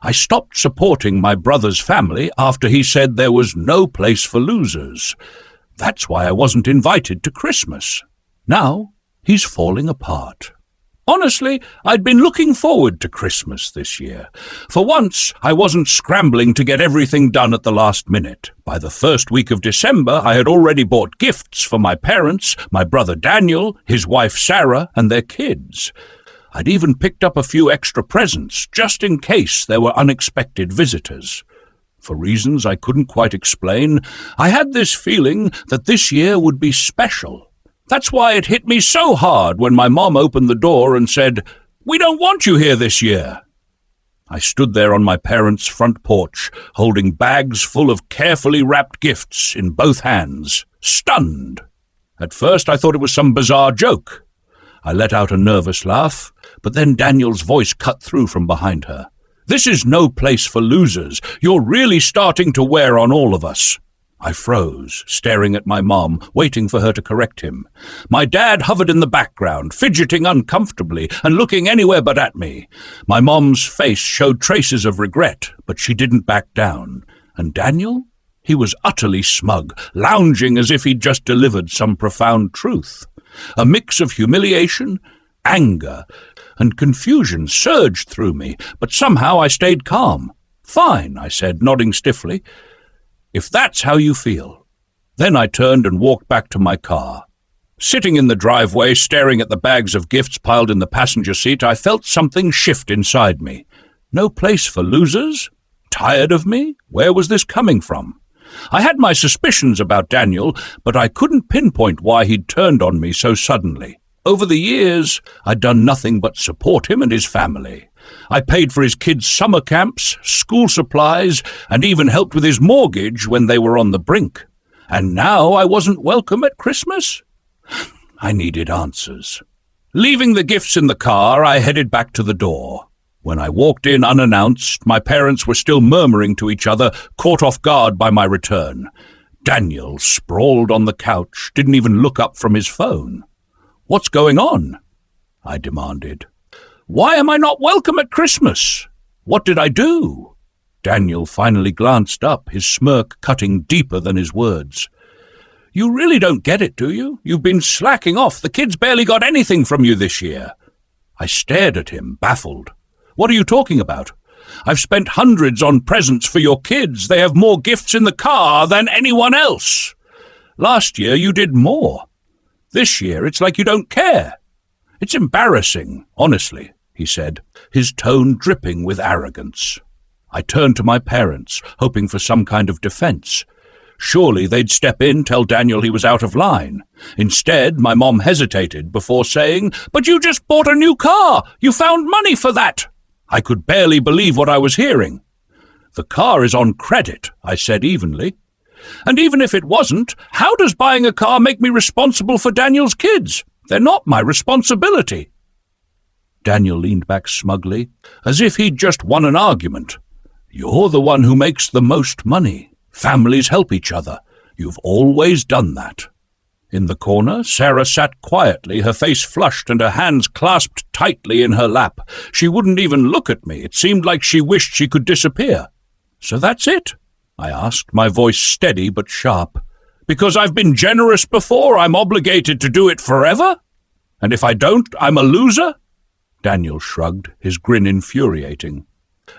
I stopped supporting my brother's family after he said there was no place for losers. That's why I wasn't invited to Christmas. Now he's falling apart. Honestly, I'd been looking forward to Christmas this year. For once, I wasn't scrambling to get everything done at the last minute. By the first week of December, I had already bought gifts for my parents, my brother Daniel, his wife Sarah, and their kids. I'd even picked up a few extra presents, just in case there were unexpected visitors. For reasons I couldn't quite explain, I had this feeling that this year would be special. That's why it hit me so hard when my mom opened the door and said, "We don't want you here this year." I stood there on my parents' front porch, holding bags full of carefully wrapped gifts in both hands, stunned. At first I thought it was some bizarre joke. I let out a nervous laugh, but then Daniel's voice cut through from behind her. "This is no place for losers. You're really starting to wear on all of us." I froze, staring at my mom, waiting for her to correct him. My dad hovered in the background, fidgeting uncomfortably and looking anywhere but at me. My mom's face showed traces of regret, but she didn't back down. And Daniel? He was utterly smug, lounging as if he'd just delivered some profound truth. A mix of humiliation, anger, and confusion surged through me, but somehow I stayed calm. "Fine," I said, nodding stiffly. "If that's how you feel." Then I turned and walked back to my car. Sitting in the driveway, staring at the bags of gifts piled in the passenger seat, I felt something shift inside me. No place for losers? Tired of me? Where was this coming from? I had my suspicions about Daniel, but I couldn't pinpoint why he'd turned on me so suddenly. Over the years, I'd done nothing but support him and his family. I paid for his kids' summer camps, school supplies, and even helped with his mortgage when they were on the brink. And now I wasn't welcome at Christmas? I needed answers. Leaving the gifts in the car, I headed back to the door. When I walked in unannounced, my parents were still murmuring to each other, caught off guard by my return. Daniel, sprawled on the couch, didn't even look up from his phone. "What's going on?" I demanded. "Why am I not welcome at Christmas? What did I do?" Daniel finally glanced up, his smirk cutting deeper than his words. "You really don't get it, do you? You've been slacking off. The kids barely got anything from you this year." I stared at him, baffled. "What are you talking about? I've spent hundreds on presents for your kids. They have more gifts in the car than anyone else. Last year you did more. This year it's like you don't care. It's embarrassing, honestly," he said, his tone dripping with arrogance. I turned to my parents, hoping for some kind of defense. Surely they'd step in, tell Daniel he was out of line. Instead, my mom hesitated before saying, "But you just bought a new car! You found money for that!" I could barely believe what I was hearing. "The car is on credit," I said evenly. "And even if it wasn't, how does buying a car make me responsible for Daniel's kids? They're not my responsibility." Daniel leaned back smugly, as if he'd just won an argument. "You're the one who makes the most money. Families help each other. You've always done that." In the corner, Sarah sat quietly, her face flushed and her hands clasped tightly in her lap. She wouldn't even look at me. It seemed like she wished she could disappear. "So that's it?" I asked, my voice steady but sharp. "Because I've been generous before, I'm obligated to do it forever? And if I don't, I'm a loser?" Daniel shrugged, his grin infuriating.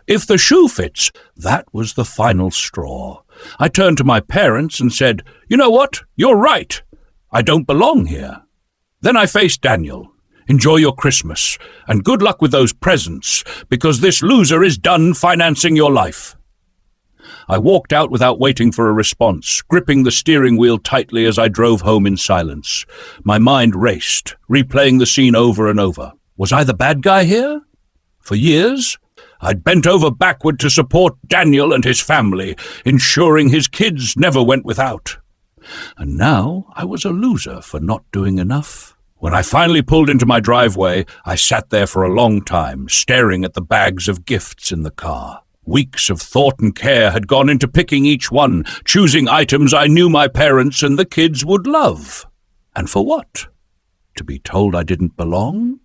If the shoe fits, that was the final straw. I turned to my parents and said, "You know what? You're right. I don't belong here." Then I faced Daniel. "Enjoy your Christmas, and good luck with those presents, because this loser is done financing your life." I walked out without waiting for a response, gripping the steering wheel tightly as I drove home in silence. My mind raced, replaying the scene over and over. Was I the bad guy here? For years, I'd bent over backward to support Daniel and his family, ensuring his kids never went without. And now I was a loser for not doing enough. When I finally pulled into my driveway, I sat there for a long time, staring at the bags of gifts in the car. Weeks of thought and care had gone into picking each one, choosing items I knew my parents and the kids would love. And for what? To be told I didn't belong?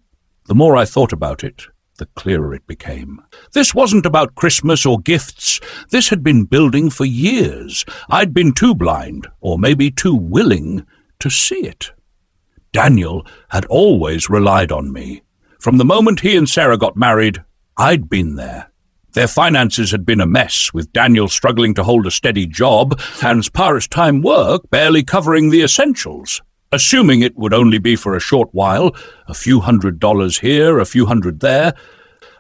The more I thought about it, the clearer it became. This wasn't about Christmas or gifts. This had been building for years. I'd been too blind, or maybe too willing, to see it. Daniel had always relied on me. From the moment he and Sarah got married, I'd been there. Their finances had been a mess, with Daniel struggling to hold a steady job and, as part-time work, barely covering the essentials. Assuming it would only be for a short while, a few $100s here, a few hundred there,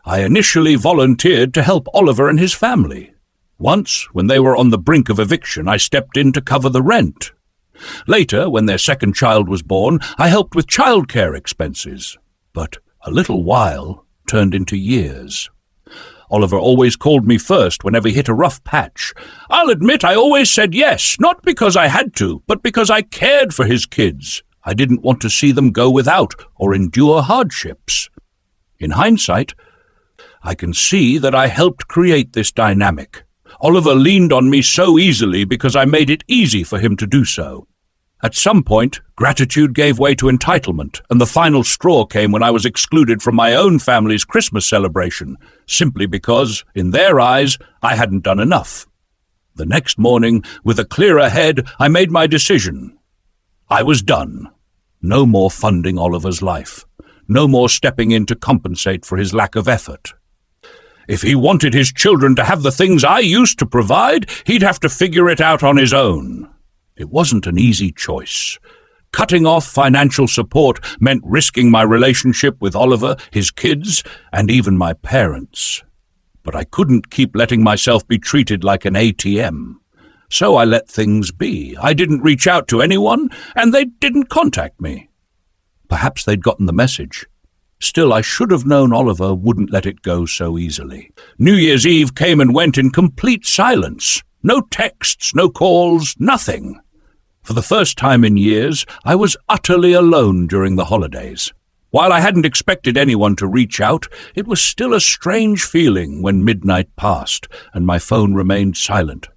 I initially volunteered to help Oliver and his family. Once, when they were on the brink of eviction, I stepped in to cover the rent. Later, when their second child was born, I helped with childcare expenses. But a little while turned into years. Oliver always called me first whenever he hit a rough patch. I'll admit I always said yes, not because I had to, but because I cared for his kids. I didn't want to see them go without or endure hardships. In hindsight, I can see that I helped create this dynamic. Oliver leaned on me so easily because I made it easy for him to do so. At some point, gratitude gave way to entitlement, and the final straw came when I was excluded from my own family's Christmas celebration, simply because, in their eyes, I hadn't done enough. The next morning, with a clearer head, I made my decision. I was done. No more funding Oliver's life. No more stepping in to compensate for his lack of effort. If he wanted his children to have the things I used to provide, he'd have to figure it out on his own. It wasn't an easy choice. Cutting off financial support meant risking my relationship with Oliver, his kids, and even my parents. But I couldn't keep letting myself be treated like an ATM. So I let things be. I didn't reach out to anyone, and they didn't contact me. Perhaps they'd gotten the message. Still, I should have known Oliver wouldn't let it go so easily. New Year's Eve came and went in complete silence. No texts, no calls, nothing. For the first time in years, I was utterly alone during the holidays. While I hadn't expected anyone to reach out, it was still a strange feeling when midnight passed and my phone remained silent.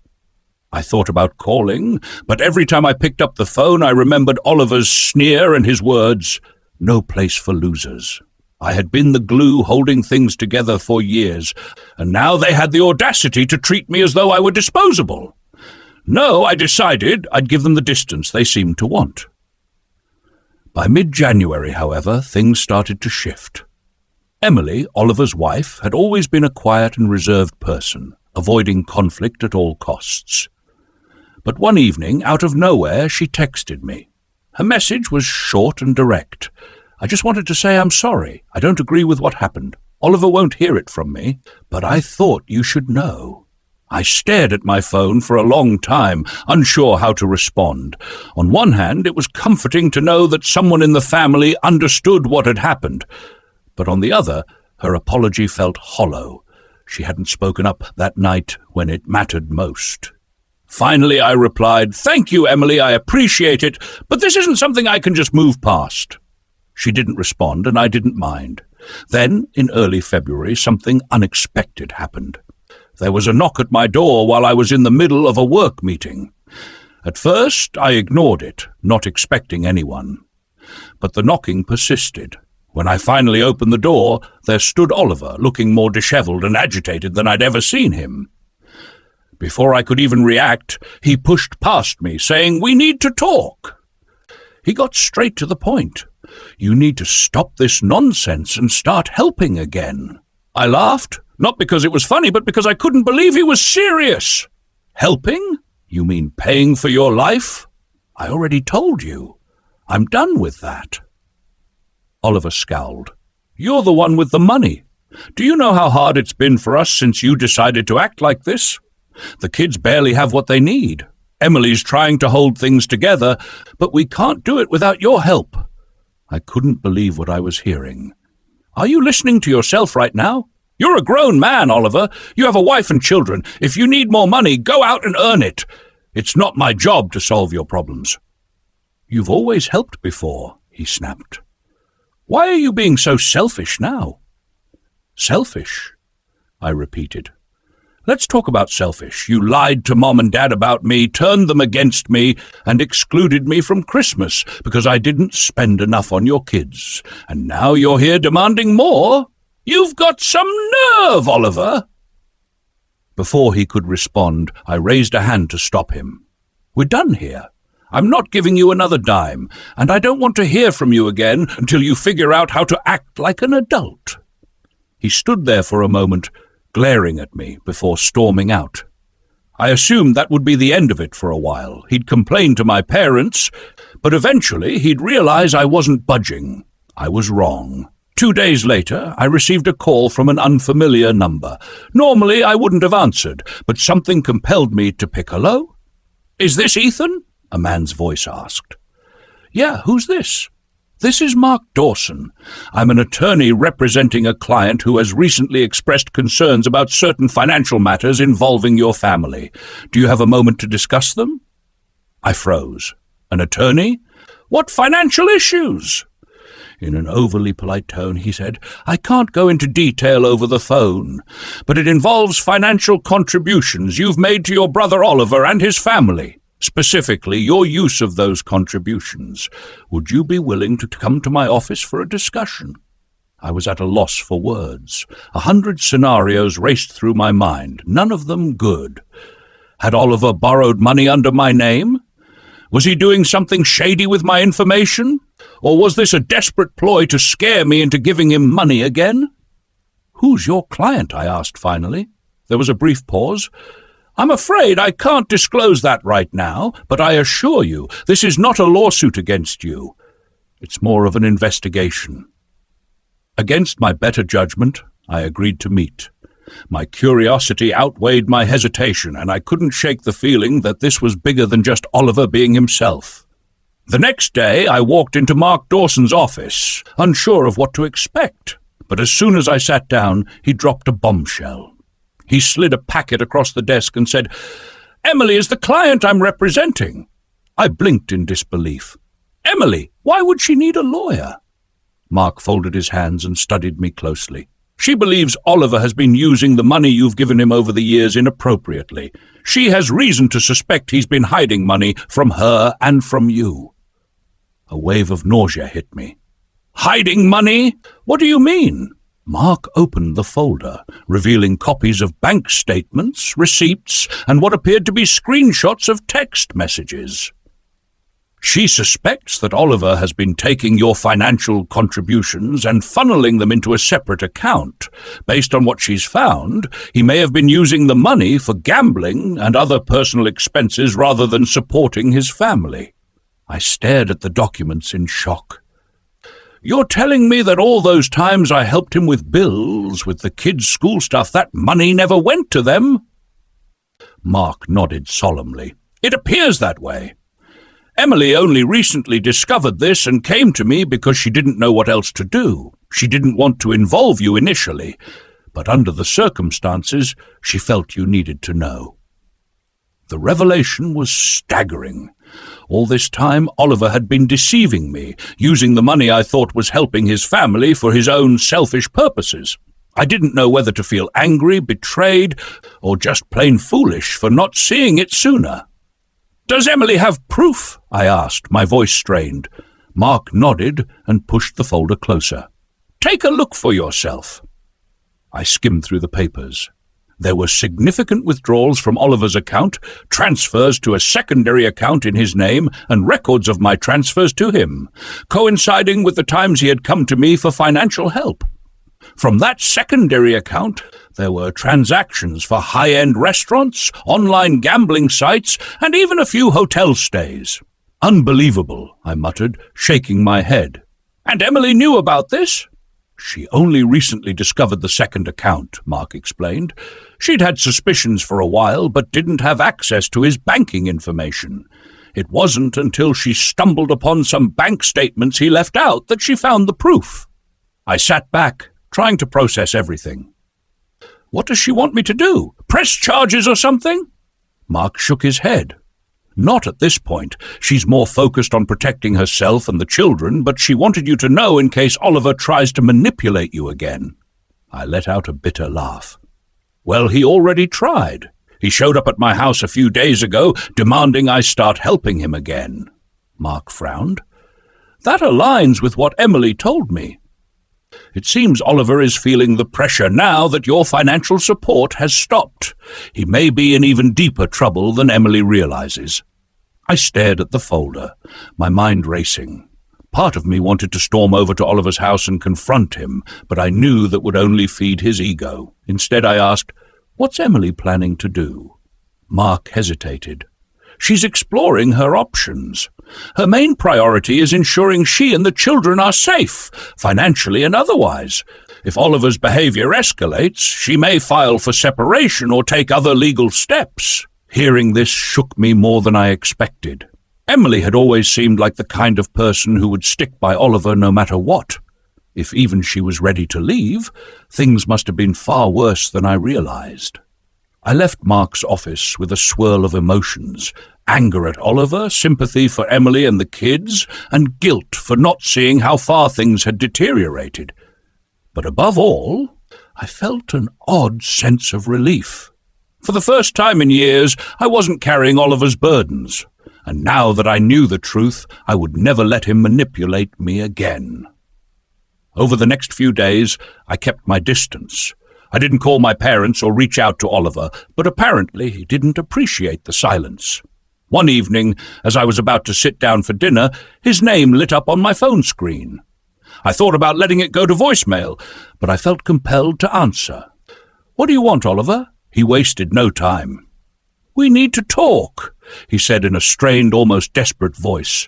I thought about calling, but every time I picked up the phone, I remembered Oliver's sneer and his words, "No place for losers." I had been the glue holding things together for years, and now they had the audacity to treat me as though I were disposable. No, I decided I'd give them the distance they seemed to want. By mid-January, however, things started to shift. Emily, Oliver's wife, had always been a quiet and reserved person, avoiding conflict at all costs. But one evening, out of nowhere, she texted me. Her message was short and direct. "I just wanted to say I'm sorry. I don't agree with what happened. Oliver won't hear it from me, but I thought you should know." I stared at my phone for a long time, unsure how to respond. On one hand, it was comforting to know that someone in the family understood what had happened. But on the other, her apology felt hollow. She hadn't spoken up that night when it mattered most. Finally, I replied, "Thank you, Emily, I appreciate it, but this isn't something I can just move past." She didn't respond, and I didn't mind. Then, in early February, something unexpected happened. There was a knock at my door while I was in the middle of a work meeting. At first, I ignored it, not expecting anyone. But the knocking persisted. When I finally opened the door, there stood Oliver, looking more disheveled and agitated than I'd ever seen him. Before I could even react, he pushed past me, saying, "We need to talk." He got straight to the point. "You need to stop this nonsense and start helping again." I laughed, not because it was funny, but because I couldn't believe he was serious. "Helping? You mean paying for your life? I already told you. I'm done with that." Oliver scowled. "You're the one with the money. Do you know how hard it's been for us since you decided to act like this? The kids barely have what they need. Emily's trying to hold things together, but we can't do it without your help." I couldn't believe what I was hearing. "Are you listening to yourself right now? You're a grown man, Oliver. You have a wife and children. If you need more money, go out and earn it. It's not my job to solve your problems." "You've always helped before," he snapped. "Why are you being so selfish now?" "Selfish?" I repeated. "Let's talk about selfish. You lied to Mom and Dad about me, turned them against me, and excluded me from Christmas because I didn't spend enough on your kids. And now you're here demanding more. You've got some nerve, Oliver!" Before he could respond, I raised a hand to stop him. "We're done here. I'm not giving you another dime, and I don't want to hear from you again until you figure out how to act like an adult." He stood there for a moment, glaring at me before storming out. I assumed that would be the end of it for a while. He'd complain to my parents, but eventually he'd realize I wasn't budging. I was wrong. 2 days later, I received a call from an unfamiliar number. Normally, I wouldn't have answered, but something compelled me to pick. "Hello? Is this Ethan?" a man's voice asked. "Yeah, who's this?" "This is Mark Dawson. I'm an attorney representing a client who has recently expressed concerns about certain financial matters involving your family. Do you have a moment to discuss them?" I froze. "An attorney? What financial issues?" In an overly polite tone, he said, "I can't go into detail over the phone, but it involves financial contributions you've made to your brother Oliver and his family. Specifically, your use of those contributions. Would you be willing to come to my office for a discussion?" I was at a loss for words. 100 scenarios raced through my mind, none of them good. Had Oliver borrowed money under my name? Was he doing something shady with my information? Or was this a desperate ploy to scare me into giving him money again? "Who's your client?" I asked finally. There was a brief pause. "I'm afraid I can't disclose that right now, but I assure you this is not a lawsuit against you. It's more of an investigation." Against my better judgment, I agreed to meet. My curiosity outweighed my hesitation, and I couldn't shake the feeling that this was bigger than just Oliver being himself. The next day, I walked into Mark Dawson's office, unsure of what to expect. But as soon as I sat down, he dropped a bombshell. He slid a packet across the desk and said, "Emily is the client I'm representing." I blinked in disbelief. "Emily? Why would she need a lawyer?" Mark folded his hands and studied me closely. "She believes Oliver has been using the money you've given him over the years inappropriately. She has reason to suspect he's been hiding money from her and from you." A wave of nausea hit me. "Hiding money? What do you mean?" Mark opened the folder, revealing copies of bank statements, receipts, and what appeared to be screenshots of text messages. "She suspects that Oliver has been taking your financial contributions and funneling them into a separate account. Based on what she's found, he may have been using the money for gambling and other personal expenses rather than supporting his family." I stared at the documents in shock. "You're telling me that all those times I helped him with bills, with the kids' school stuff, that money never went to them?" Mark nodded solemnly. "It appears that way. Emily only recently discovered this and came to me because she didn't know what else to do. She didn't want to involve you initially, but under the circumstances, she felt you needed to know." The revelation was staggering. All this time, Oliver had been deceiving me, using the money I thought was helping his family for his own selfish purposes. I didn't know whether to feel angry, betrayed, or just plain foolish for not seeing it sooner. "Does Emily have proof?" I asked, my voice strained. Mark nodded and pushed the folder closer. "Take a look for yourself." I skimmed through the papers. There were significant withdrawals from Oliver's account, transfers to a secondary account in his name, and records of my transfers to him, coinciding with the times he had come to me for financial help. From that secondary account, there were transactions for high-end restaurants, online gambling sites, and even a few hotel stays. "Unbelievable," I muttered, shaking my head. "And Emily knew about this?" "She only recently discovered the second account," Mark explained. "She'd had suspicions for a while, but didn't have access to his banking information. It wasn't until she stumbled upon some bank statements he left out that she found the proof." I sat back, trying to process everything. "What does she want me to do? Press charges or something?" Mark shook his head. "Not at this point. She's more focused on protecting herself and the children, but she wanted you to know in case Oliver tries to manipulate you again." I let out a bitter laugh. "Well, he already tried. He showed up at my house a few days ago, demanding I start helping him again." Mark frowned. "That aligns with what Emily told me." It seems Oliver is feeling the pressure now that your financial support has stopped. He may be in even deeper trouble than Emily realizes." I stared at the folder, my mind racing. Part of me wanted to storm over to Oliver's house and confront him, but I knew that would only feed his ego. Instead, I asked, "What's Emily planning to do?" Mark hesitated. "She's exploring her options. Her main priority is ensuring she and the children are safe, financially and otherwise. If Oliver's behavior escalates, she may file for separation or take other legal steps." Hearing this shook me more than I expected. Emily had always seemed like the kind of person who would stick by Oliver no matter what. If even she was ready to leave, things must have been far worse than I realized. I left Mark's office with a swirl of emotions: anger at Oliver, sympathy for Emily and the kids, and guilt for not seeing how far things had deteriorated. But above all, I felt an odd sense of relief. For the first time in years, I wasn't carrying Oliver's burdens, and now that I knew the truth, I would never let him manipulate me again. Over the next few days, I kept my distance. I didn't call my parents or reach out to Oliver, but apparently he didn't appreciate the silence. One evening, as I was about to sit down for dinner, his name lit up on my phone screen. I thought about letting it go to voicemail, but I felt compelled to answer. "What do you want, Oliver?" He wasted no time. "We need to talk," he said in a strained, almost desperate voice.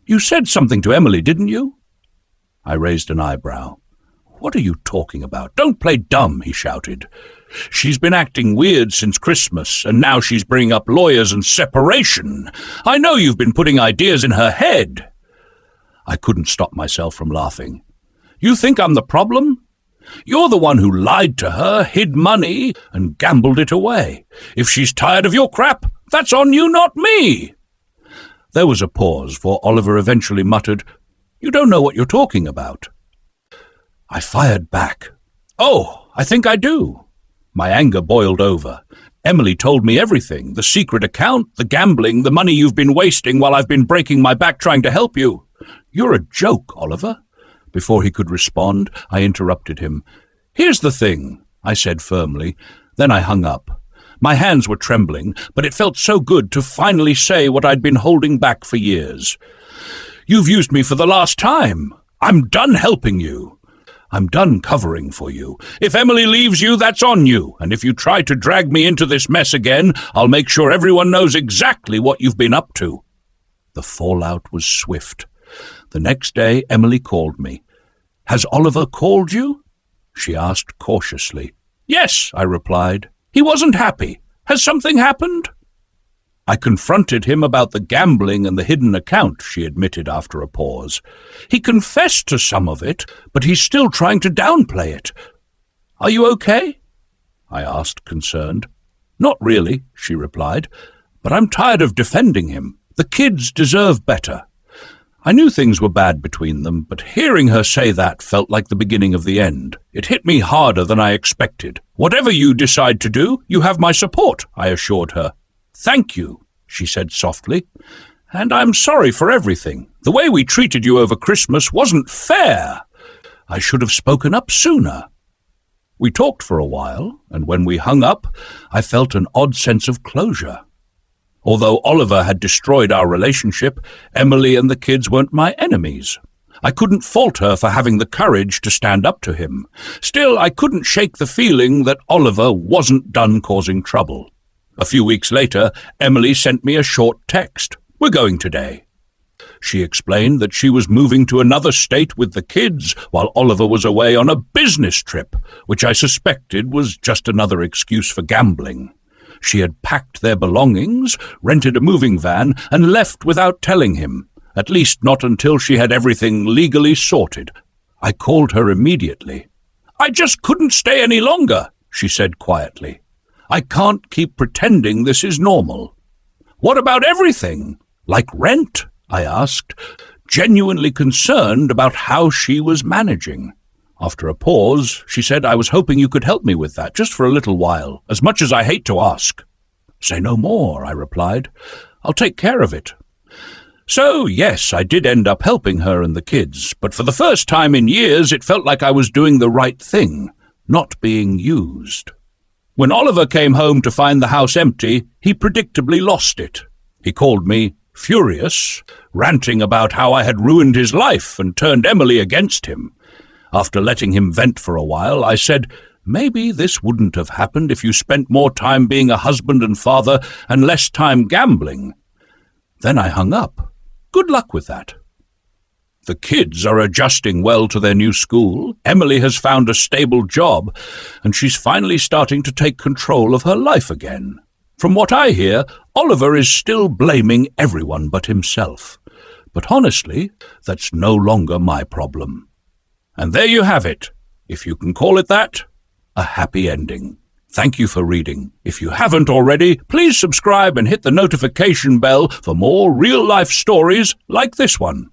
"You said something to Emily, didn't you?" I raised an eyebrow. "What are you talking about? Don't play dumb," he shouted. "She's been acting weird since Christmas, and now she's bringing up lawyers and separation. I know you've been putting ideas in her head." I couldn't stop myself from laughing. "You think I'm the problem? You're the one who lied to her, hid money, and gambled it away. If she's tired of your crap, that's on you, not me." There was a pause, for Oliver eventually muttered, "You don't know what you're talking about." I fired back. "Oh, I think I do." My anger boiled over. "Emily told me everything, the secret account, the gambling, the money you've been wasting while I've been breaking my back trying to help you. You're a joke, Oliver." Before he could respond, I interrupted him. "Here's the thing," I said firmly. Then I hung up. My hands were trembling, but it felt so good to finally say what I'd been holding back for years. "You've used me for the last time. I'm done helping you. I'm done covering for you. If Emily leaves you, that's on you, and if you try to drag me into this mess again, I'll make sure everyone knows exactly what you've been up to." The fallout was swift. The next day, Emily called me. "Has Oliver called you?" she asked cautiously. "Yes," I replied. "He wasn't happy. Has something happened?" I confronted him about the gambling and the hidden account, she admitted after a pause. "He confessed to some of it, but he's still trying to downplay it. Are you okay?" I asked, concerned. "Not really," she replied, "but I'm tired of defending him. The kids deserve better." I knew things were bad between them, but hearing her say that felt like the beginning of the end. It hit me harder than I expected. "Whatever you decide to do, you have my support," I assured her. "Thank you," she said softly, "and I'm sorry for everything. The way we treated you over Christmas wasn't fair. I should have spoken up sooner." We talked for a while, and when we hung up, I felt an odd sense of closure. Although Oliver had destroyed our relationship, Emily and the kids weren't my enemies. I couldn't fault her for having the courage to stand up to him. Still, I couldn't shake the feeling that Oliver wasn't done causing trouble. A few weeks later, Emily sent me a short text. "We're going today." She explained that she was moving to another state with the kids while Oliver was away on a business trip, which I suspected was just another excuse for gambling. She had packed their belongings, rented a moving van, and left without telling him, at least not until she had everything legally sorted. I called her immediately. "I just couldn't stay any longer," she said quietly. "I can't keep pretending this is normal." "What about everything? Like rent?" I asked, genuinely concerned about how she was managing. After a pause, she said, "I was hoping you could help me with that, just for a little while, as much as I hate to ask." "Say no more," I replied. "I'll take care of it." So, yes, I did end up helping her and the kids, but for the first time in years it felt like I was doing the right thing, not being used. When Oliver came home to find the house empty, he predictably lost it. He called me furious, ranting about how I had ruined his life and turned Emily against him. After letting him vent for a while, I said, maybe this wouldn't have happened if you spent more time being a husband and father and less time gambling. Then I hung up. Good luck with that. The kids are adjusting well to their new school. Emily has found a stable job, and she's finally starting to take control of her life again. From what I hear, Oliver is still blaming everyone but himself. But honestly, that's no longer my problem. And there you have it. If you can call it that, a happy ending. Thank you for reading. If you haven't already, please subscribe and hit the notification bell for more real-life stories like this one.